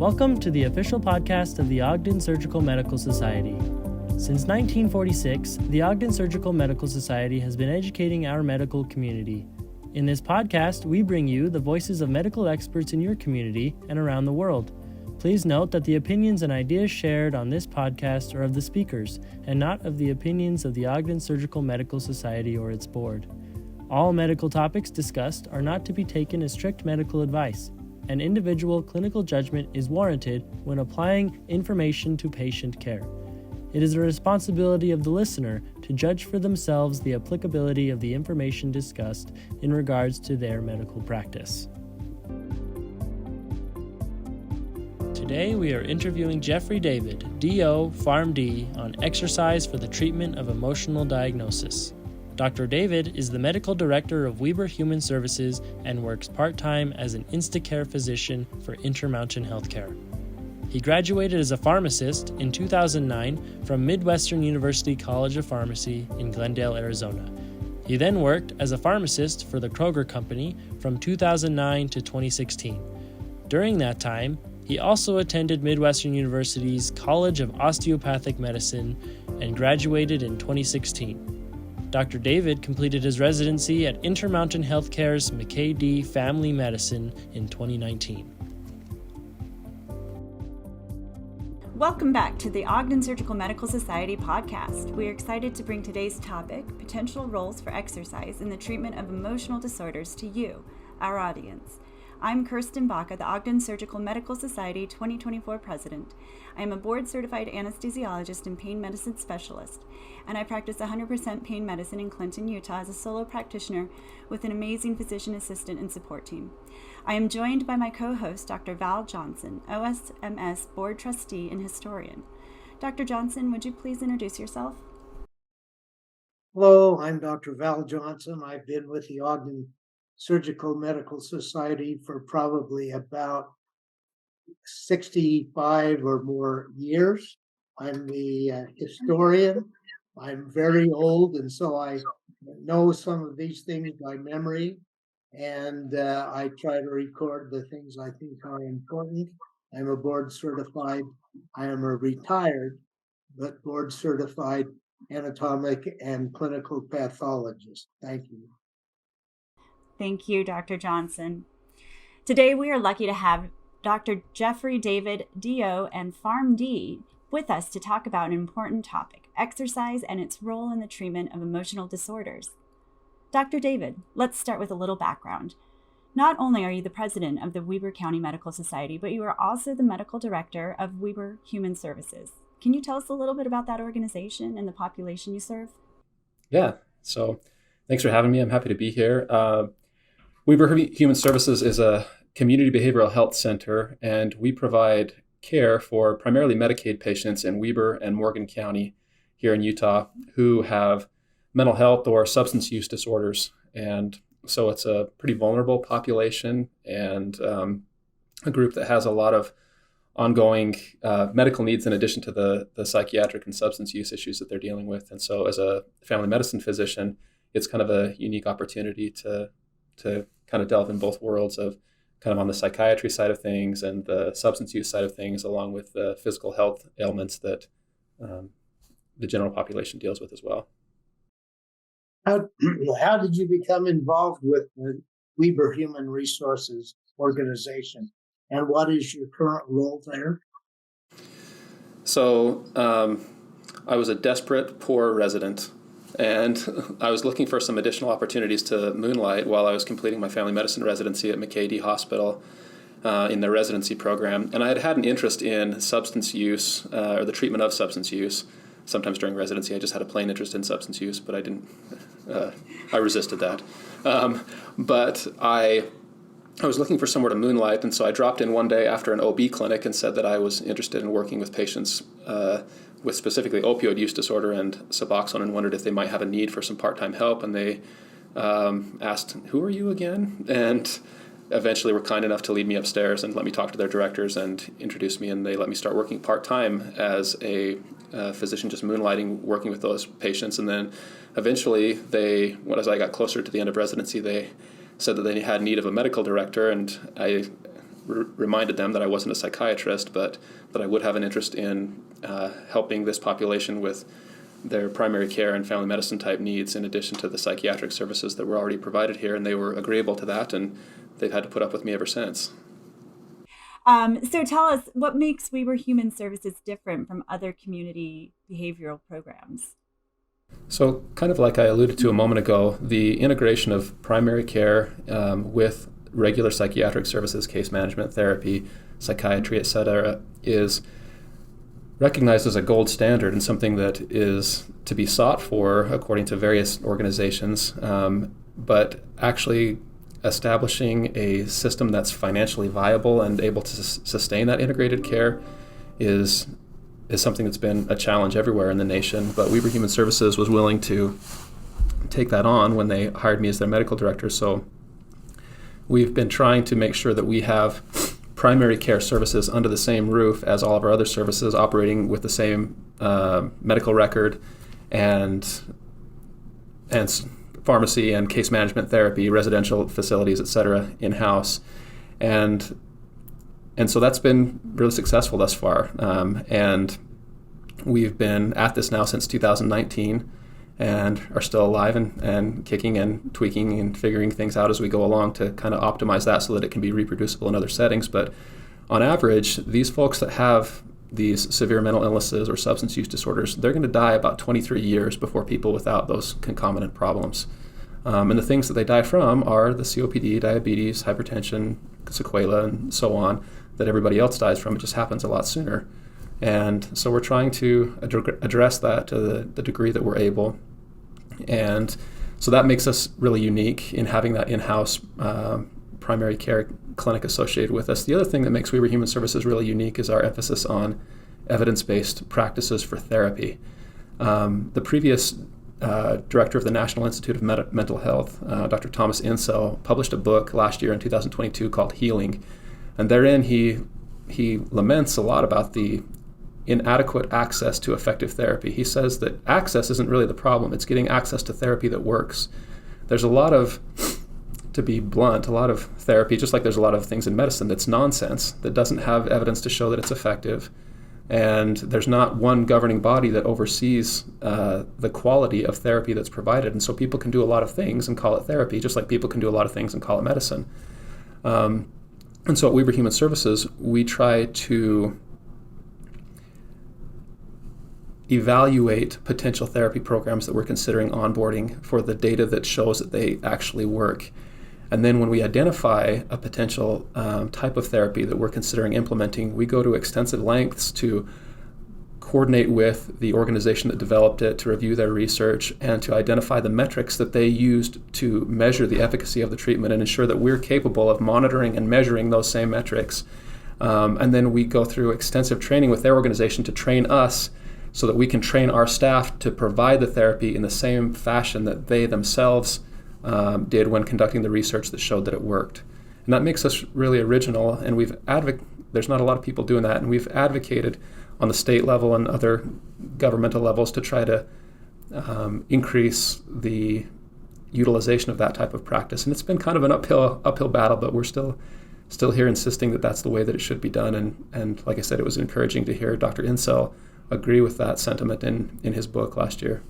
Welcome to the official podcast of the Ogden Surgical Medical Society. Since 1946, the Ogden Surgical Medical Society has been educating our medical community. In this podcast, we bring you the voices of medical experts in your community and around the world. Please note that the opinions and ideas shared on this podcast are of the speakers, and not of the opinions of the Ogden Surgical Medical Society or its board. All medical topics discussed are not to be taken as strict medical advice, and individual clinical judgment is warranted when applying information to patient care. It is the responsibility of the listener to judge for themselves the applicability of the information discussed in regards to their medical practice. Today we are interviewing Jeffery David, DO, PharmD, on exercise for the treatment of emotional diagnosis. Dr. David is the medical director of Weber Human Services and works part-time as an Instacare physician for Intermountain Healthcare. He graduated as a pharmacist in 2009 from Midwestern University College of Pharmacy in Glendale, Arizona. He then worked as a pharmacist for the Kroger Company from 2009 to 2016. During that time, he also attended Midwestern University's College of Osteopathic Medicine and graduated in 2016. Dr. David completed his residency at Intermountain Healthcare's McKay Family Medicine in 2019. Welcome back to the Ogden Surgical Medical Society podcast. We are excited to bring today's topic, potential roles for exercise in the treatment of emotional disorders, to you, our audience. I'm Kirsten Baca, the Ogden Surgical Medical Society 2024 president. I am a board-certified anesthesiologist and pain medicine specialist, and I practice 100% pain medicine in Clinton, Utah as a solo practitioner with an amazing physician assistant and support team. I am joined by my co-host, Dr. Val Johnson, OSMS board trustee and historian. Dr. Johnson, would you please introduce yourself? Hello, I'm Dr. Val Johnson. I've been with the Ogden Surgical Medical Society for probably about 65 or more years. I'm the historian. I'm very old, and so I know some of these things by memory, and I try to record the things I think are important. I'm a board certified, I am a retired, but board certified anatomic and clinical pathologist. Thank you. Thank you, Dr. Johnson. Today, we are lucky to have Dr. Jeffery David, DO, and PharmD with us to talk about an important topic, exercise and its role in the treatment of emotional disorders. Dr. David, let's start with a little background. Not only are you the president of the Weber County Medical Society, but you are also the medical director of Weber Human Services. Can you tell us a little bit about that organization and the population you serve? Yeah, so thanks for having me. I'm happy to be here. Weber Human Services is a community behavioral health center, and we provide care for primarily Medicaid patients in Weber and Morgan County here in Utah who have mental health or substance use disorders. And so it's a pretty vulnerable population and a group that has a lot of ongoing medical needs in addition to the psychiatric and substance use issues that they're dealing with. And so as a family medicine physician, it's kind of a unique opportunity to kind of delve in both worlds of kind of on the psychiatry side of things and the substance use side of things, along with the physical health ailments that the general population deals with as well. How did you become involved with the Weber Human Resources organization, and what is your current role there? So I was a desperate, poor resident, and I was looking for some additional opportunities to moonlight while I was completing my family medicine residency at McKay Hospital in their residency program. And I had had an interest in substance use or the treatment of substance use. Sometimes during residency, I just had a plain interest in substance use, but I resisted that. But I was looking for somewhere to moonlight, and so I dropped in one day after an OB clinic and said that I was interested in working with patients with specifically opioid use disorder and Suboxone, and wondered if they might have a need for some part-time help. And they asked, "Who are you again?" And eventually were kind enough to lead me upstairs and let me talk to their directors and introduce me, and they let me start working part-time as a physician, just moonlighting, working with those patients. And then eventually as I got closer to the end of residency, they said that they had need of a medical director, and I reminded them that I wasn't a psychiatrist, but that I would have an interest in helping this population with their primary care and family medicine type needs in addition to the psychiatric services that were already provided here, and they were agreeable to that, and they've had to put up with me ever since. So tell us, what makes Weber Human Services different from other community behavioral programs? So kind of like I alluded to a moment ago, the integration of primary care with regular psychiatric services, case management, therapy, psychiatry, et cetera, is recognized as a gold standard and something that is to be sought for according to various organizations, but actually establishing a system that's financially viable and able to sustain that integrated care is something that's been a challenge everywhere in the nation. But Weber Human Services was willing to take that on when they hired me as their medical director. So we've been trying to make sure that we have primary care services under the same roof as all of our other services, operating with the same medical record and pharmacy and case management, therapy, residential facilities, et cetera, in-house. And so that's been really successful thus far. And we've been at this now since 2019 and are still alive and kicking and tweaking and figuring things out as we go along to kind of optimize that so that it can be reproducible in other settings. But on average, these folks that have these severe mental illnesses or substance use disorders, they're going to die about 23 years before people without those concomitant problems. And the things that they die from are the COPD, diabetes, hypertension, sequela, and so on, that everybody else dies from. It just happens a lot sooner. And so we're trying to address that to the degree that we're able. And so that makes us really unique in having that in-house primary care clinic associated with us. The other thing that makes Weber Human Services really unique is our emphasis on evidence-based practices for therapy. The previous director of the National Institute of Mental Health, Dr. Thomas Insel, published a book last year in 2022 called Healing. And therein he laments a lot about the inadequate access to effective therapy. He says that access isn't really the problem. It's getting access to therapy that works. There's a lot of, to be blunt, a lot of therapy, just like there's a lot of things in medicine that's nonsense, that doesn't have evidence to show that it's effective. And there's not one governing body that oversees the quality of therapy that's provided. And so people can do a lot of things and call it therapy, just like people can do a lot of things and call it medicine. And so at Weber Human Services, we try to evaluate potential therapy programs that we're considering onboarding for the data that shows that they actually work. And then when we identify a potential type of therapy that we're considering implementing, we go to extensive lengths to coordinate with the organization that developed it, to review their research, and to identify the metrics that they used to measure the efficacy of the treatment and ensure that we're capable of monitoring and measuring those same metrics. And then we go through extensive training with their organization to train us so that we can train our staff to provide the therapy in the same fashion that they themselves did when conducting the research that showed that it worked. And that makes us really original, and there's not a lot of people doing that, and we've advocated on the state level and other governmental levels to try to increase the utilization of that type of practice. And it's been kind of an uphill battle, but we're still here insisting that that's the way that it should be done. And like I said, it was encouraging to hear Dr. Insel agree with that sentiment in his book last year.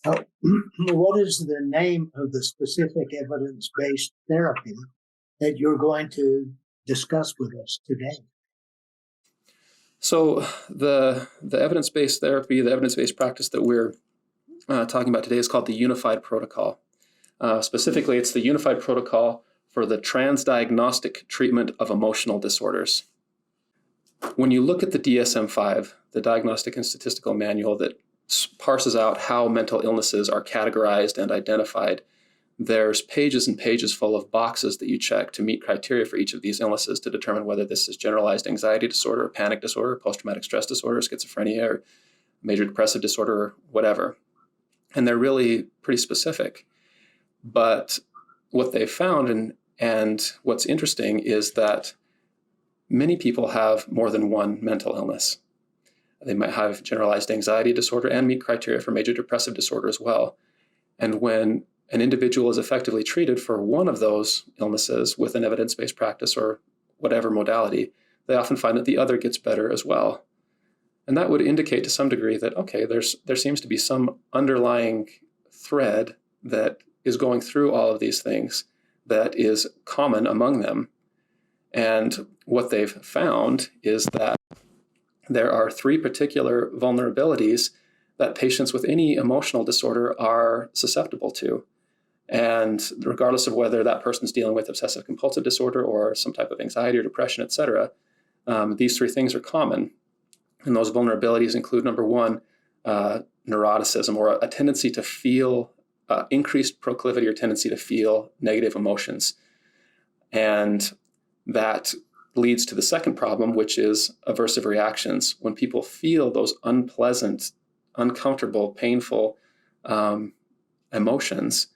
What is the name of the specific evidence-based therapy that you're going to discuss with us today? So the evidence-based therapy, the evidence-based practice that we're talking about today is called the Unified Protocol. Specifically, it's the Unified Protocol for the Transdiagnostic Treatment of Emotional Disorders. When you look at the DSM-5, the Diagnostic and Statistical Manual that parses out how mental illnesses are categorized and identified, there's pages and pages full of boxes that you check to meet criteria for each of these illnesses to determine whether this is generalized anxiety disorder, panic disorder, post-traumatic stress disorder, schizophrenia, or major depressive disorder, or whatever. And they're really pretty specific. But what they found and what's interesting is that many people have more than one mental illness. They might have generalized anxiety disorder and meet criteria for major depressive disorder as well. And when an individual is effectively treated for one of those illnesses with an evidence-based practice or whatever modality, they often find that the other gets better as well. And that would indicate to some degree that, okay, there seems to be some underlying thread that is going through all of these things that is common among them. And what they've found is that there are 3 particular vulnerabilities that patients with any emotional disorder are susceptible to. And regardless of whether that person's dealing with obsessive compulsive disorder or some type of anxiety or depression, et cetera, these 3 things are common. And those vulnerabilities include, number 1, neuroticism, or a tendency to feel increased proclivity or tendency to feel negative emotions. And that leads to the second problem, which is aversive reactions. When people feel those unpleasant, uncomfortable, painful emotions,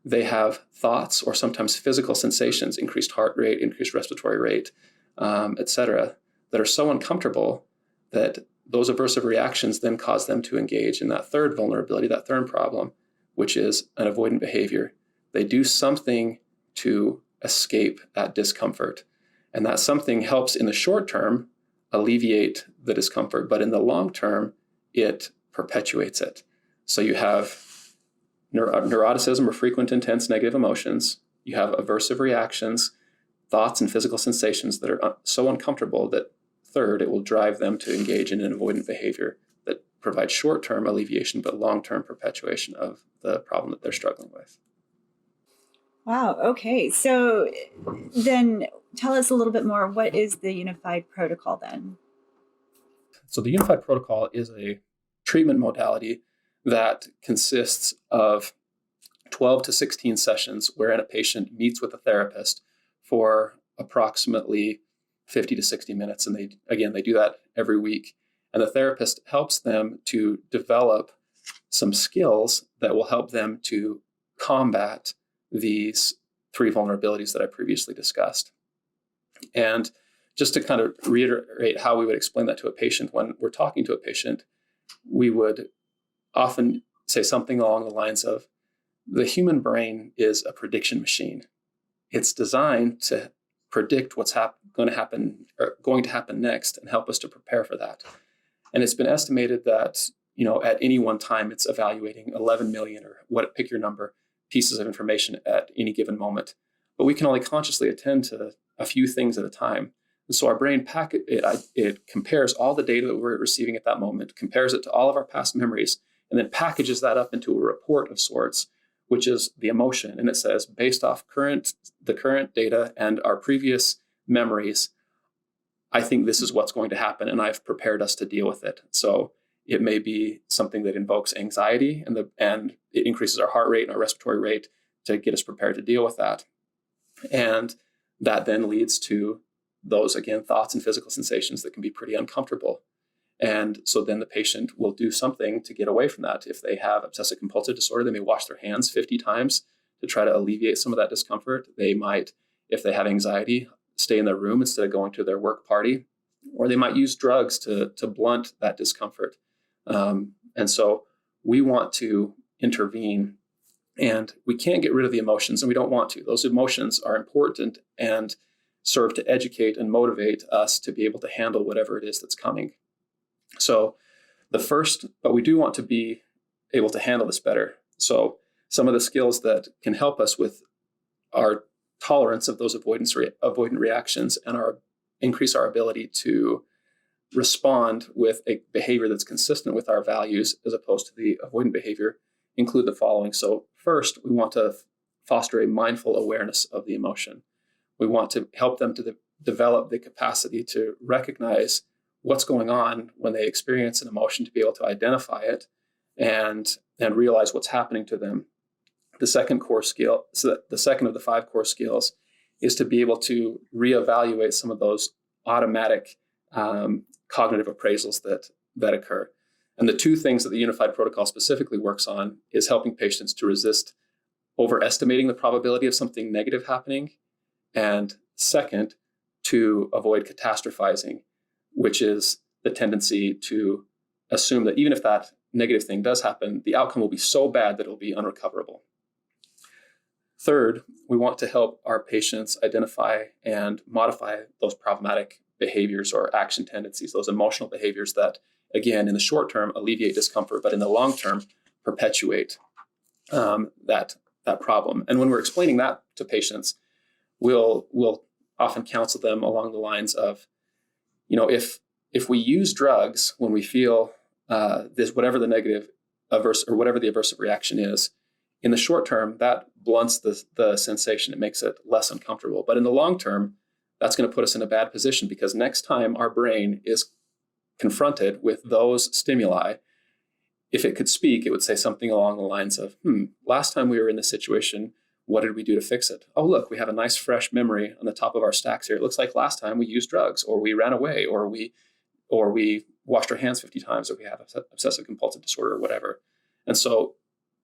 they have thoughts or sometimes physical sensations, increased heart rate, increased respiratory rate, et cetera, that are so uncomfortable that those aversive reactions then cause them to engage in that third vulnerability, that third problem, which is an avoidant behavior. They do something to escape that discomfort. And that something helps in the short term alleviate the discomfort, but in the long term, it perpetuates it. So you have neuroticism, or frequent, intense negative emotions. You have aversive reactions, thoughts and physical sensations that are so uncomfortable that, third, it will drive them to engage in an avoidant behavior that provides short-term alleviation, but long-term perpetuation of the problem that they're struggling with. Wow. Okay. So then tell us a little bit more. What is the unified protocol then? So the unified protocol is a treatment modality that consists of 12 to 16 sessions wherein a patient meets with a therapist for approximately 50 to 60 minutes. And they do that every week. And the therapist helps them to develop some skills that will help them to combat these 3 vulnerabilities that I previously discussed. And just to kind of reiterate how we would explain that to a patient, when we're talking to a patient, we would often say something along the lines of, the human brain is a prediction machine. It's designed to predict what's going to happen next and help us to prepare for that. And it's been estimated that, at any one time, it's evaluating 11 million, or pick your number, pieces of information at any given moment. But we can only consciously attend to a few things at a time. And so our brain it compares all the data that we're receiving at that moment, compares it to all of our past memories, and then packages that up into a report of sorts, which is the emotion. And it says, based off the current data and our previous memories, I think this is what's going to happen, and I've prepared us to deal with it. So it may be something that invokes anxiety, and it increases our heart rate and our respiratory rate to get us prepared to deal with that. And that then leads to those, again, thoughts and physical sensations that can be pretty uncomfortable. And so then the patient will do something to get away from that. If they have obsessive compulsive disorder, they may wash their hands 50 times to try to alleviate some of that discomfort. They might, if they have anxiety, stay in their room instead of going to their work party, or they might use drugs to blunt that discomfort. And so we want to intervene, and we can't get rid of the emotions, and we don't want to. Those emotions are important and serve to educate and motivate us to be able to handle whatever it is that's coming. So but we do want to be able to handle this better. So some of the skills that can help us with our tolerance of those avoidant reactions and increase our ability to respond with a behavior that's consistent with our values as opposed to the avoidant behavior include the following. So first, we want to foster a mindful awareness of the emotion. We want to help them to develop the capacity to recognize what's going on when they experience an emotion, to be able to identify it and realize what's happening to them. The second core skill, so the second of the 5 core skills, is to be able to reevaluate some of those automatic cognitive appraisals that occur. And the 2 things that the Unified Protocol specifically works on is helping patients to resist overestimating the probability of something negative happening, and second, to avoid catastrophizing, which is the tendency to assume that even if that negative thing does happen, the outcome will be so bad that it'll be unrecoverable. Third, we want to help our patients identify and modify those problematic behaviors or action tendencies, those emotional behaviors that, again, in the short term, alleviate discomfort, but in the long term, perpetuate that problem. And when we're explaining that to patients, we'll often counsel them along the lines of, if we use drugs when we feel whatever the negative or whatever the aversive reaction is, in the short term, that blunts the sensation. It makes it less uncomfortable. But in the long term, that's going to put us in a bad position, because next time our brain is confronted with those stimuli, if it could speak, it would say something along the lines of, last time we were in this situation, what did we do to fix it? Oh, look, we have a nice fresh memory on the top of our stacks here. It looks like last time we used drugs, or we ran away, or we washed our hands 50 times, or we have obsessive compulsive disorder, or whatever. And so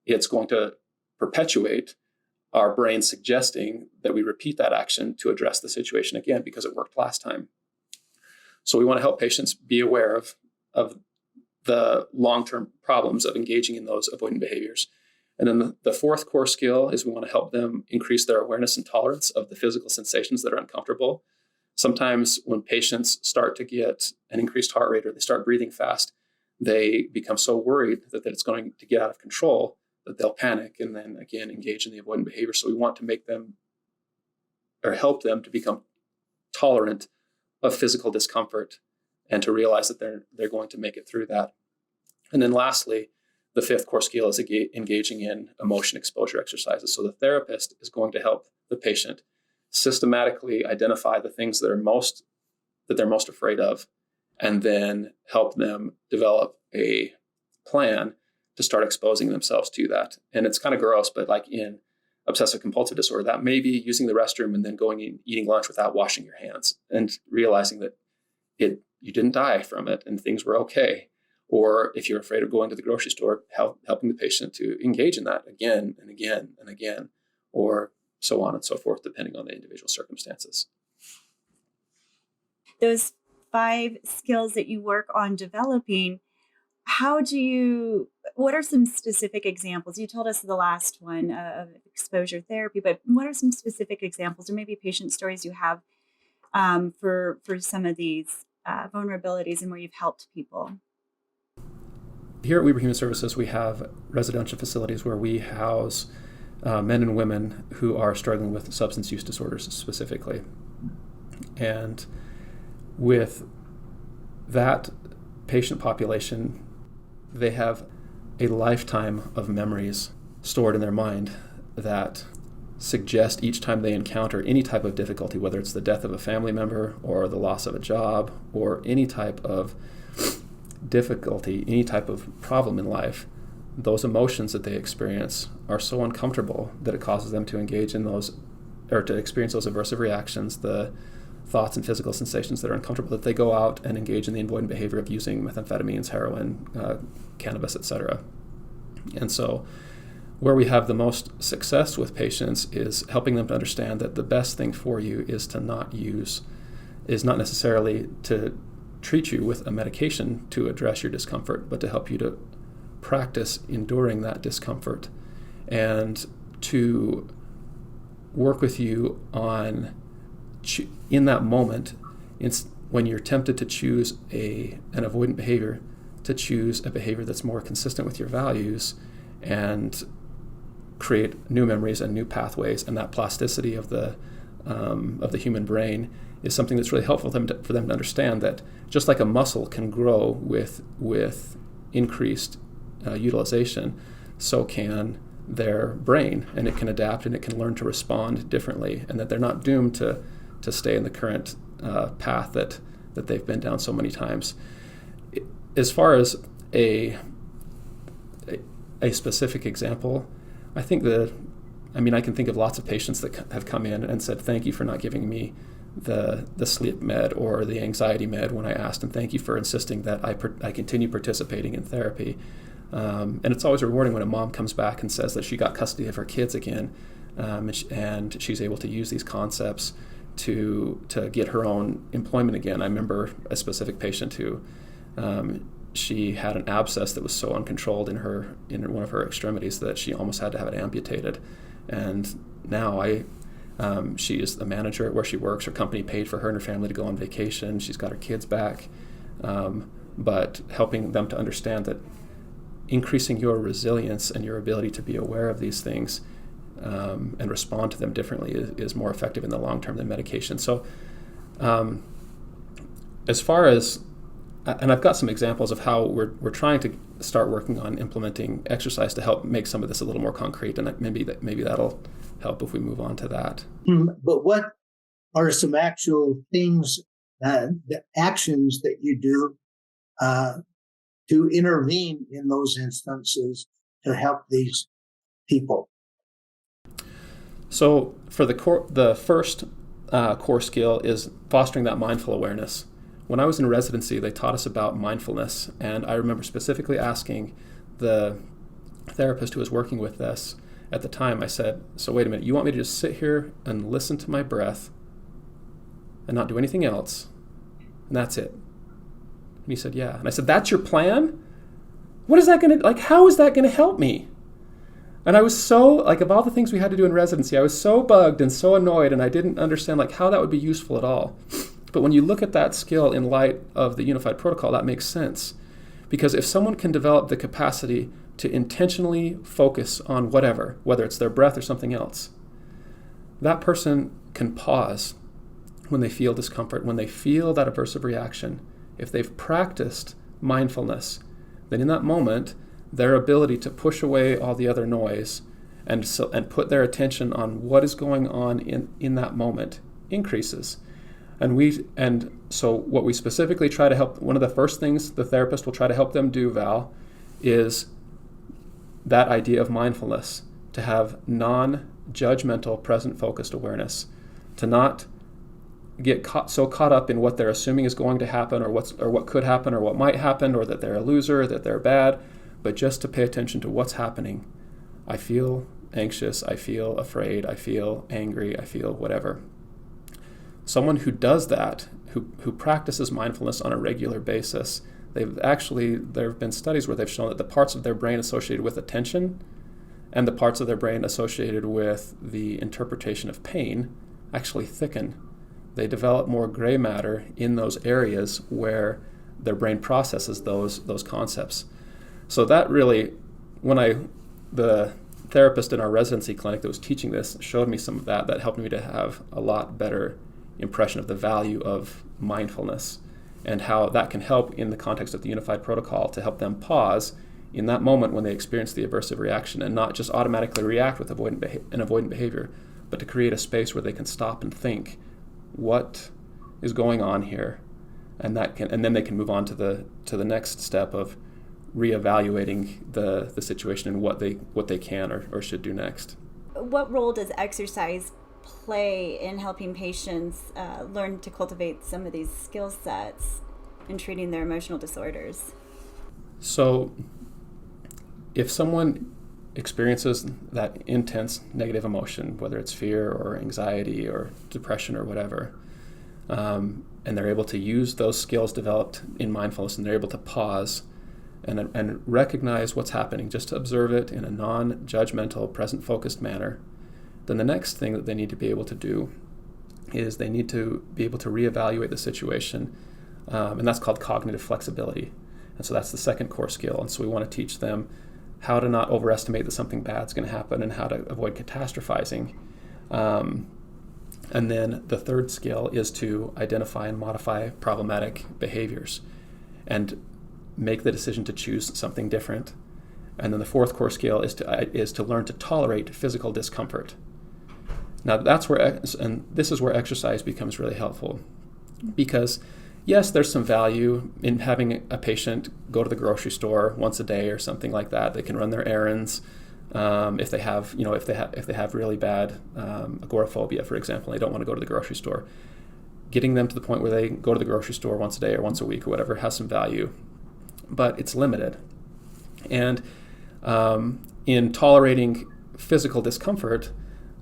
it's going to perpetuate our brain suggesting that we repeat that action to address the situation again, because it worked last time. So we want to help patients be aware of the long-term problems of engaging in those avoidant behaviors. And then the fourth core skill is we want to help them increase their awareness and tolerance of the physical sensations that are uncomfortable. Sometimes when patients start to get an increased heart rate, or they start breathing fast, they become so worried that it's going to get out of control that they'll panic and then again engage in the avoidant behavior. So we want to make them, or help them to become tolerant of physical discomfort and to realize that they're going to make it through that. And then lastly, the fifth core skill is engaging in emotion exposure exercises. So the therapist is going to help the patient systematically identify the things that they're most afraid of, and then help them develop a plan to start exposing themselves to that. And it's kind of gross, but like in obsessive compulsive disorder, that may be using the restroom and then going and eating lunch without washing your hands, and realizing that you didn't die from it and things were okay. Or if you're afraid of going to the grocery store, helping the patient to engage in that again and again and again, or so on and so forth, depending on the individual circumstances. Those 5 skills that you work on developing, what are some specific examples? You told us the last one of exposure therapy, but what are some specific examples, or maybe patient stories you have for some of these vulnerabilities and where you've helped people? Here at Weber Human Services, we have residential facilities where we house men and women who are struggling with substance use disorders specifically. And with that patient population, they have a lifetime of memories stored in their mind that suggest each time they encounter any type of difficulty, whether it's the death of a family member or the loss of a job or any type of difficulty, any type of problem in life, those emotions that they experience are so uncomfortable that it causes them to engage in those, or to experience those aversive reactions, the thoughts and physical sensations that are uncomfortable, that they go out and engage in the avoidant behavior of using methamphetamines, heroin, cannabis, etc. And so where we have the most success with patients is helping them to understand that the best thing for you is not necessarily to treat you with a medication to address your discomfort, but to help you to practice enduring that discomfort and to work with you on, in that moment, when you're tempted to choose an avoidant behavior, to choose a behavior that's more consistent with your values and create new memories and new pathways. And that plasticity of the human brain is something that's really helpful for them to understand that just like a muscle can grow with increased utilization, so can their brain, and it can adapt and it can learn to respond differently, and that they're not doomed to stay in the current path that they've been down so many times. As far as a specific example, I can think of lots of patients that have come in and said, thank you for not giving me the sleep med or the anxiety med when I asked, and thank you for insisting that I continue participating in therapy. And it's always rewarding when a mom comes back and says that she got custody of her kids again, and she's able to use these concepts to get her own employment again. I remember a specific patient who she had an abscess that was so uncontrolled in one of her extremities that she almost had to have it amputated. And now she is the manager at where she works. Her company paid for her and her family to go on vacation. She's got her kids back. But helping them to understand that increasing your resilience and your ability to be aware of these things and respond to them differently is more effective in the long term than medication. So as far as, and I've got some examples of how we're trying to start working on implementing exercise to help make some of this a little more concrete, and maybe that'll help if we move on to that. But what are some actual things, the actions that you do to intervene in those instances to help these people? So for the first core skill is fostering that mindful awareness. When I was in residency, they taught us about mindfulness, and I remember specifically asking the therapist who was working with us at the time, I said, so wait a minute, you want me to just sit here and listen to my breath and not do anything else, and that's it? And he said, yeah. And I said, that's your plan? What is that going to, how is that going to help me? And I was so, of all the things we had to do in residency, I was so bugged and so annoyed, and I didn't understand, how that would be useful at all. But when you look at that skill in light of the unified protocol, that makes sense. Because if someone can develop the capacity to intentionally focus on whatever, whether it's their breath or something else, that person can pause when they feel discomfort, when they feel that aversive reaction. If they've practiced mindfulness, then in that moment, their ability to push away all the other noise and put their attention on what is going on in that moment increases. And so what we specifically try to help, one of the first things the therapist will try to help them do, Val, is that idea of mindfulness, to have non-judgmental, present-focused awareness, to not get so caught up in what they're assuming is going to happen or what could happen or what might happen or that they're a loser, that they're bad, but just to pay attention to what's happening. I feel anxious, I feel afraid, I feel angry, I feel whatever. Someone who does that, who practices mindfulness on a regular basis, there have been studies where they've shown that the parts of their brain associated with attention and the parts of their brain associated with the interpretation of pain actually thicken. They develop more gray matter in those areas where their brain processes those concepts. So that really, the therapist in our residency clinic that was teaching this showed me some of that helped me to have a lot better impression of the value of mindfulness and how that can help in the context of the unified protocol to help them pause in that moment when they experience the aversive reaction and not just automatically react with avoidant behavior, but to create a space where they can stop and think, what is going on here? And then they can move on to the next step of reevaluating the situation and what they can or should do next. What role does exercise play in helping patients learn to cultivate some of these skill sets in treating their emotional disorders? So if someone experiences that intense negative emotion, whether it's fear or anxiety or depression or whatever, and they're able to use those skills developed in mindfulness, and they're able to pause and recognize what's happening, just to observe it in a non-judgmental, present-focused manner, then the next thing that they need to be able to do is they need to be able to reevaluate the situation, and that's called cognitive flexibility. And so that's the second core skill. And so we want to teach them how to not overestimate that something bad's going to happen and how to avoid catastrophizing. And then the third skill is to identify and modify problematic behaviors and make the decision to choose something different. And then the fourth core skill is to learn to tolerate physical discomfort. Now this is where exercise becomes really helpful, because yes, there's some value in having a patient go to the grocery store once a day or something like that. They can run their errands. If they have really bad agoraphobia, for example, they don't want to go to the grocery store. Getting them to the point where they go to the grocery store once a day or once a week or whatever has some value, but it's limited. And in tolerating physical discomfort,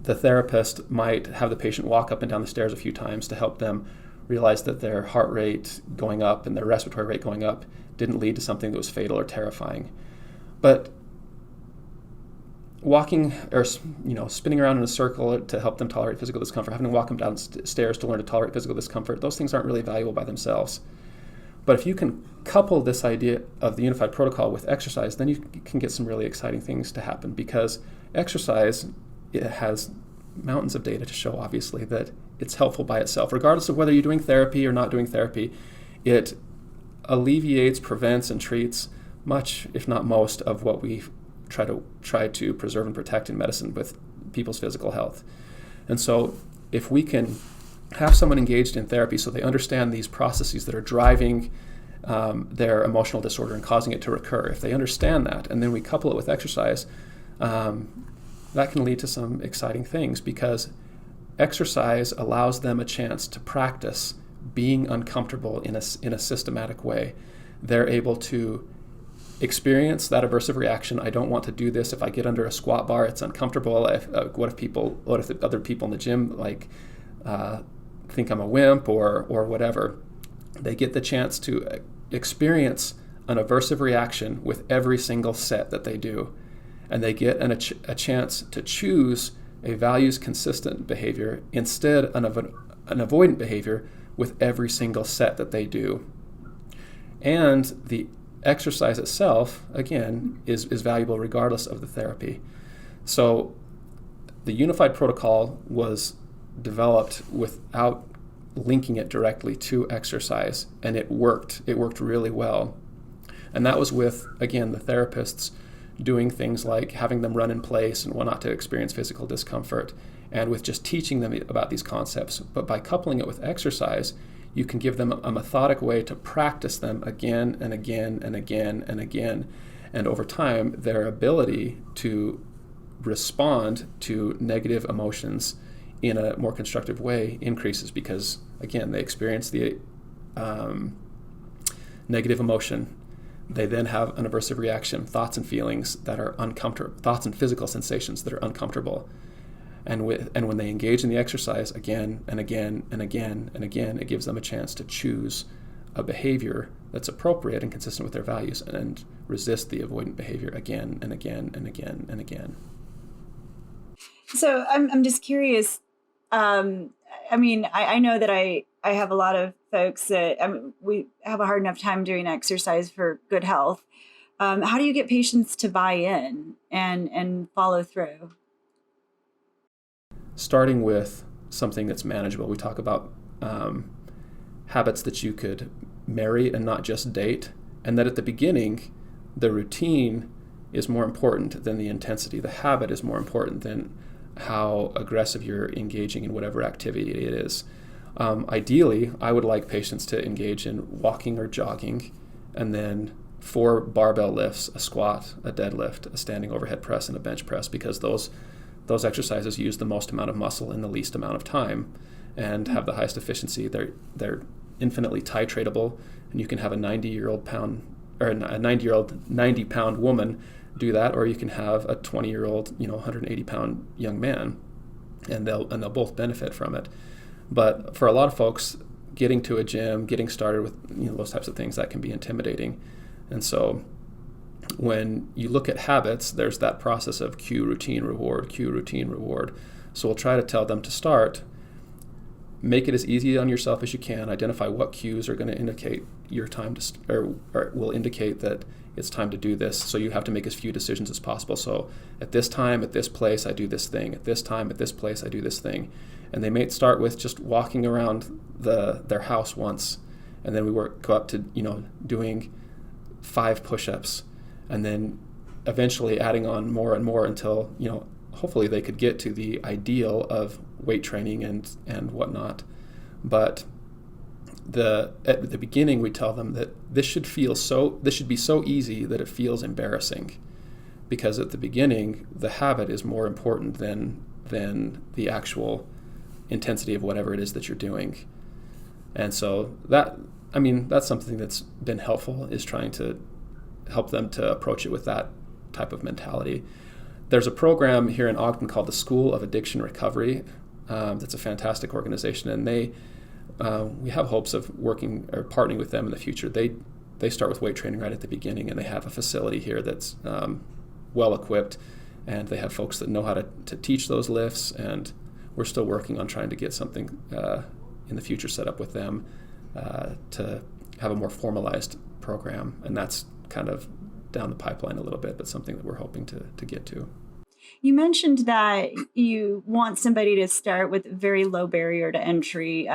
the therapist might have the patient walk up and down the stairs a few times to help them realize that their heart rate going up and their respiratory rate going up didn't lead to something that was fatal or terrifying. But walking or spinning around in a circle to help them tolerate physical discomfort, having to walk them downstairs to learn to tolerate physical discomfort, those things aren't really valuable by themselves. But if you can couple this idea of the unified protocol with exercise, then you can get some really exciting things to happen, because exercise, it has mountains of data to show, obviously, that it's helpful by itself. Regardless of whether you're doing therapy or not doing therapy, it alleviates, prevents, and treats much, if not most, of what we try to preserve and protect in medicine with people's physical health. And so if we can have someone engaged in therapy so they understand these processes that are driving their emotional disorder and causing it to recur, if they understand that, and then we couple it with exercise, that can lead to some exciting things, because exercise allows them a chance to practice being uncomfortable in a systematic way. They're able to experience that aversive reaction. I don't want to do this. If I get under a squat bar, it's uncomfortable. What if the other people in the gym think I'm a wimp or whatever? They get the chance to experience an aversive reaction with every single set that they do, and they get a chance to choose a values-consistent behavior instead of an avoidant behavior with every single set that they do. And the exercise itself, again, is valuable regardless of the therapy. So the unified protocol was developed without linking it directly to exercise, and it worked. It worked really well. And that was with, again, the therapists doing things like having them run in place and not to experience physical discomfort, and with just teaching them about these concepts. But by coupling it with exercise, you can give them a methodic way to practice them again and again and again and again. And over time, their ability to respond to negative emotions in a more constructive way increases, because, again, they experience the negative emotion. They then have an aversive reaction, thoughts and feelings that are uncomfortable, thoughts and physical sensations that are uncomfortable. And when they engage in the exercise again and again and again and again, it gives them a chance to choose a behavior that's appropriate and consistent with their values, and resist the avoidant behavior again and again and again and again. So I'm just curious. I know that I have a lot of folks that we have a hard enough time doing exercise for good health. How do you get patients to buy in and follow through? Starting with something that's manageable. We talk about habits that you could marry and not just date, and that at the beginning, the routine is more important than the intensity. The habit is more important than how aggressive you're engaging in whatever activity it is. Ideally, I would like patients to engage in walking or jogging, and then 4 barbell lifts, a squat, a deadlift, a standing overhead press, and a bench press, because those exercises use the most amount of muscle in the least amount of time and have the highest efficiency. They're infinitely titratable, and you can have a 90-pound woman do that, or you can have a 20-year-old, 180-pound young man, and they'll both benefit from it. But for a lot of folks, getting to a gym, getting started with those types of things, that can be intimidating. And so when you look at habits, there's that process of cue, routine, reward, cue, routine, reward. So we'll try to tell them to start. Make it as easy on yourself as you can. Identify what cues are going to indicate your time or will indicate that it's time to do this. So you have to make as few decisions as possible. So at this time, at this place, I do this thing. At this time, at this place, I do this thing. And they may start with just walking around their house once, and then we go up to doing 5 push-ups, and then eventually adding on more and more until hopefully they could get to the ideal of weight training and whatnot. But at the beginning, we tell them that this should be so easy that it feels embarrassing, because at the beginning the habit is more important than the actual intensity of whatever it is that you're doing. And so that's something that's been helpful, is trying to help them to approach it with that type of mentality. There's a program here in Ogden called the School of Addiction Recovery. That's a fantastic organization, and we have hopes of working or partnering with them in the future. They start with weight training right at the beginning, and they have a facility here that's well equipped and they have folks that know how to teach those lifts, and we're still working on trying to get something in the future set up with them to have a more formalized program, and that's kind of down the pipeline a little bit, but something that we're hoping to get to. You mentioned that you want somebody to start with very low barrier to entry.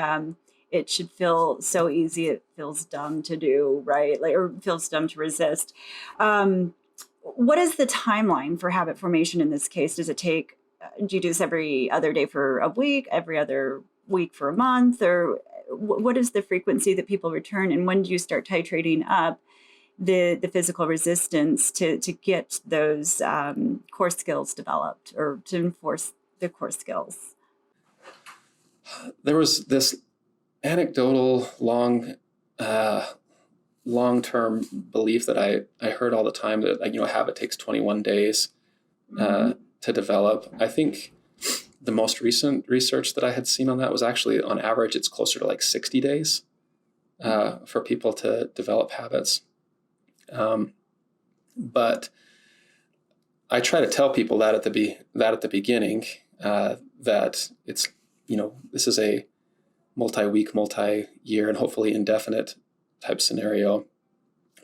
It should feel so easy, it feels dumb to do, right? Like, or feels dumb to resist. What is the timeline for habit formation in this case? Does it take, do you do this every other day for a week, every other week for a month, or what is the frequency that people return, and when do you start titrating up the physical resistance to get those core skills developed, or to enforce the core skills? There was this anecdotal long-term belief that I heard all the time that a habit takes 21 days to develop. I think the most recent research that I had seen on that was actually, on average, it's closer to like 60 days for people to develop habits. But I try to tell people that at the beginning, that it's, this is a multi-week, multi-year, and hopefully indefinite type scenario.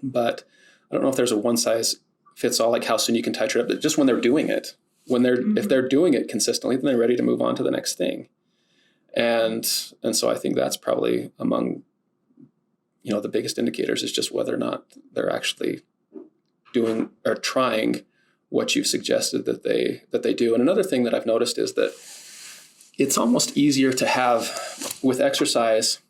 But I don't know if there's a one size fits all, like how soon you can titrate up, but just when they're doing it, if they're doing it consistently, then they're ready to move on to the next thing. And so I think that's probably among, the biggest indicators, is just whether or not they're actually doing or trying what you've suggested that they do. And another thing that I've noticed is that it's almost easier to have with exercise,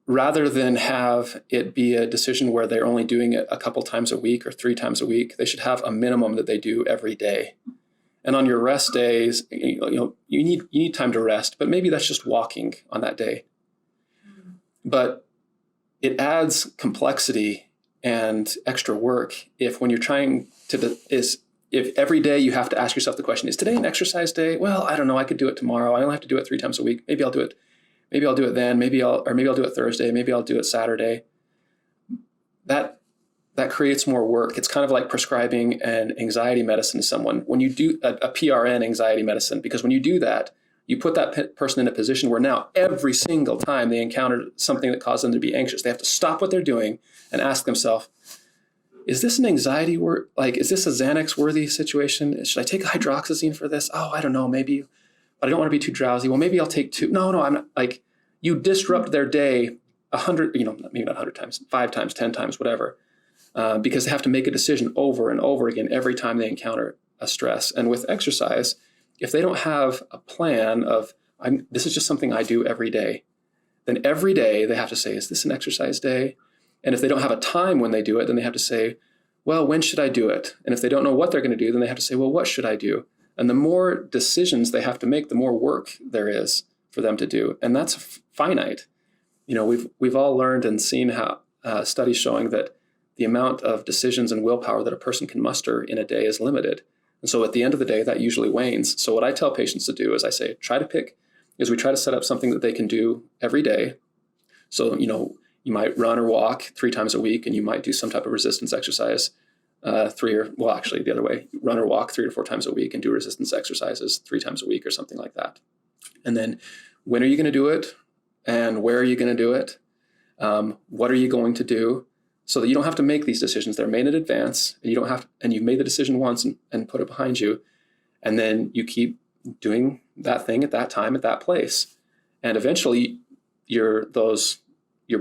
rather than have it be a decision where they're only doing it a couple times a week or 3 times a week. They should have a minimum that they do every day. And on your rest days, you need time to rest, but maybe that's just walking on that day. But it adds complexity and extra work if, when you're trying to, if every day you have to ask yourself the question, is today an exercise day? Well, I don't know. I could do it tomorrow. I only have to do it 3 times a week. Maybe I'll do it then. Maybe I'll do it Thursday. Maybe I'll do it Saturday. That creates more work. It's kind of like prescribing an anxiety medicine to someone. When you do a PRN anxiety medicine, because when you do that, you put that person in a position where now every single time they encounter something that causes them to be anxious, they have to stop what they're doing and ask themselves, is this an anxiety is this a Xanax worthy situation? Should I take hydroxyzine for this? Oh, I don't know, maybe, but I don't want to be too drowsy. Well, maybe I'll take 2. No, I'm not. Like, you disrupt their day 100, maybe not 100 times, 5 times, 10 times, whatever, because they have to make a decision over and over again every time they encounter a stress. And with exercise, if they don't have a plan of, this is just something I do every day, then every day they have to say, is this an exercise day? And if they don't have a time when they do it, then they have to say, well, when should I do it? And if they don't know what they're going to do, then they have to say, well, what should I do? And the more decisions they have to make, the more work there is for them to do. And that's finite. We've all learned and seen how studies showing that the amount of decisions and willpower that a person can muster in a day is limited. And so at the end of the day, that usually wanes. So what I tell patients to do is I say, we try to set up something that they can do every day. So, you might run or walk 3 times a week, and you might do some type of resistance exercise the other way, run or walk 3 or 4 times a week and do resistance exercises 3 times a week or something like that. And then, when are you going to do it? And where are you going to do it? What are you going to do? So that you don't have to make these decisions. They're made in advance, and you've made the decision once and put it behind you. And then you keep doing that thing at that time, at that place. And eventually your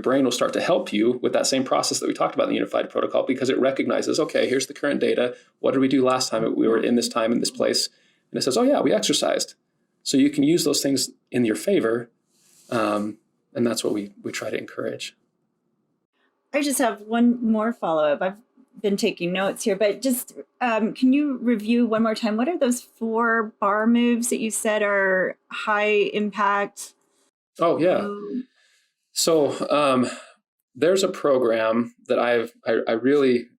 brain will start to help you with that same process that we talked about in the unified protocol, because it recognizes, okay, here's the current data. What did we do last time we were in this time, in this place? And it says, oh yeah, we exercised. So you can use those things in your favor. And that's what we try to encourage. I just have one more follow-up. I've been taking notes here, but just can you review one more time? What are those 4 bar moves that you said are high impact? Oh, yeah. So there's a program that I really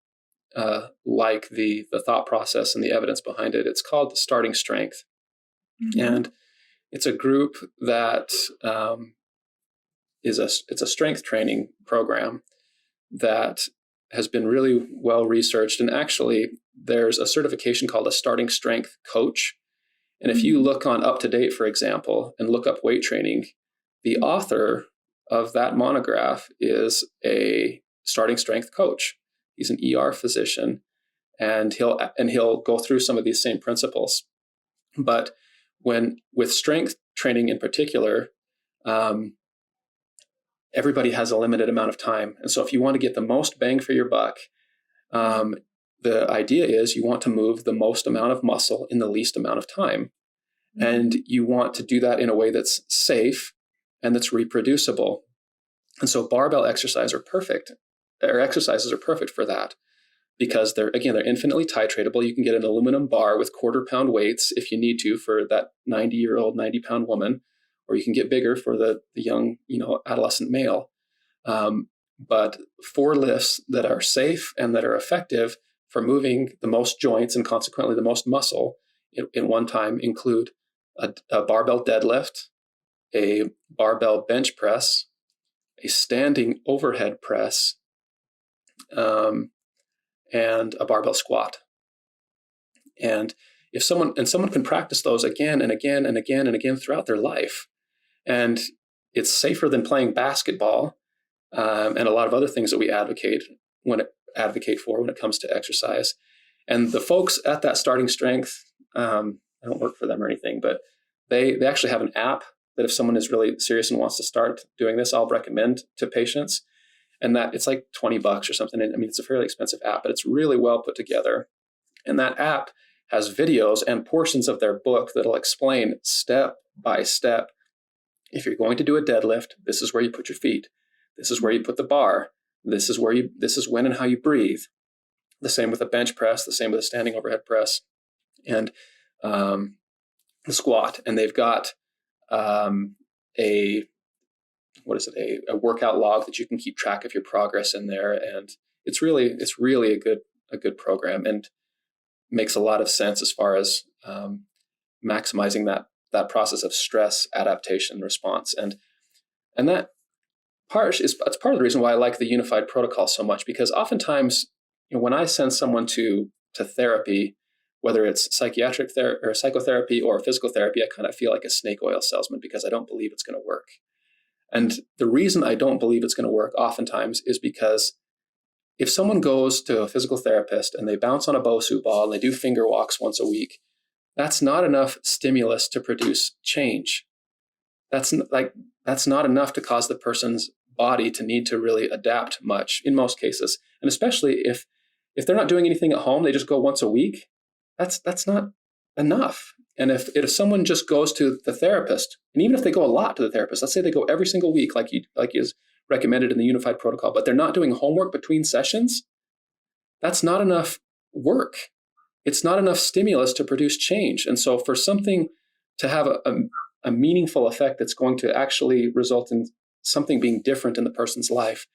like the thought process and the evidence behind it. It's called the Starting Strength. Mm-hmm. And it's a group that it's a strength training program that has been really well researched. And actually, there's a certification called a starting strength coach. And if you look on Up to Date, for example, and look up weight training, the author of that monograph is a starting strength coach. He's an ER physician, and he'll go through some of these same principles. But with strength training in particular, everybody has a limited amount of time. And so if you want to get the most bang for your buck, the idea is you want to move the most amount of muscle in the least amount of time. And you want to do that in a way that's safe and that's reproducible. And so barbell exercises are perfect for that, because they're infinitely titratable. You can get an aluminum bar with 1/4 pound weights if you need to for that 90-pound woman, or you can get bigger for the young, adolescent male. But 4 lifts that are safe and that are effective for moving the most joints and consequently the most muscle in one time include a barbell deadlift, a barbell bench press, a standing overhead press, and a barbell squat. And if someone can practice those again and again and again and again throughout their life, and it's safer than playing basketball, and a lot of other things that we advocate for when it comes to exercise. And the folks at that starting strength, I don't work for them or anything, but they actually have an app that if someone is really serious and wants to start doing this, I'll recommend to patients. And that it's like $20 or something. And it's a fairly expensive app, but it's really well put together. And that app has videos and portions of their book that'll explain step by step. If you're going to do a deadlift, this is where you put your feet. This is where you put the bar. This is when and how you breathe. The same with a bench press, the same with a standing overhead press, and the squat. And they've got a workout log that you can keep track of your progress in there. And it's really a good program, and makes a lot of sense as far as maximizing that process of stress adaptation response. And that that's part of the reason why I like the unified protocol so much, because oftentimes, when I send someone to therapy, whether it's psychiatric therapy or psychotherapy or physical therapy, I kind of feel like a snake oil salesman, because I don't believe it's going to work. And the reason I don't believe it's going to work oftentimes is because if someone goes to a physical therapist and they bounce on a Bosu ball and they do finger walks once a week, that's not enough stimulus to produce change. That's not enough to cause the person's body to need to really adapt much in most cases. And especially if they're not doing anything at home, they just go once a week, that's not enough. And if someone just goes to the therapist, and even if they go a lot to the therapist, let's say they go every single week, like is recommended in the unified protocol, but they're not doing homework between sessions, that's not enough work. It's not enough stimulus to produce change. And so for something to have a meaningful effect that's going to actually result in something being different in the person's life,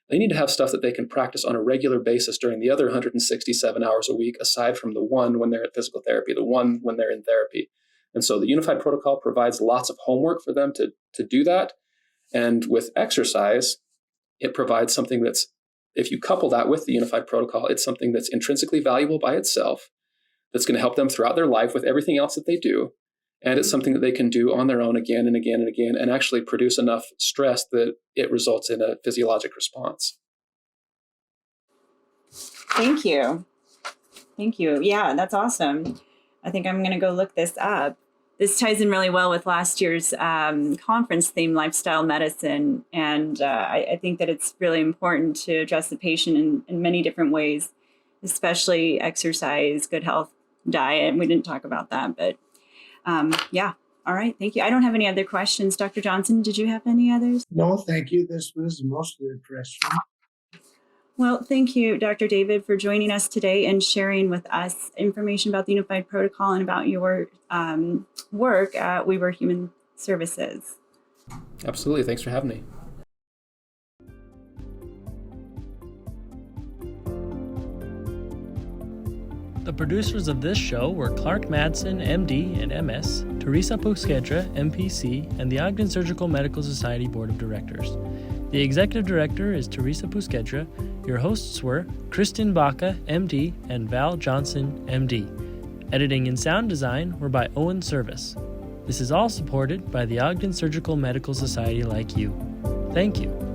they need to have stuff that they can practice on a regular basis during the other 167 hours a week, aside from the one when they're at physical therapy, the one when they're in therapy. And so the unified protocol provides lots of homework for them to do that. And with exercise, it provides something that's, if you couple that with the unified protocol, it's something that's intrinsically valuable by itself, that's going to help them throughout their life with everything else that they do. And it's something that they can do on their own again and again and again, and actually produce enough stress that it results in a physiologic response. Thank you. Yeah, that's awesome. I think I'm going to go look this up. This ties in really well with last year's conference theme, lifestyle medicine. And I think that it's really important to address the patient in many different ways, especially exercise, good health, diet. We didn't talk about that, but yeah. All right. Thank you. I don't have any other questions. Dr. Johnson, did you have any others? No, thank you. This was most interesting. Well, thank you, Dr. David, for joining us today and sharing with us information about the Unified Protocol and about your work at We Were Human Services. Absolutely. Thanks for having me. The producers of this show were Clark Madsen, MD and MS, Teresa Puskedra, MPC, and the Ogden Surgical Medical Society Board of Directors. The executive director is Teresa Puskedra, Your hosts were Kristen Baca, MD, and Val Johnson, MD. Editing and sound design were by Owen Service. This is all supported by the Ogden Surgical Medical Society like you. Thank you.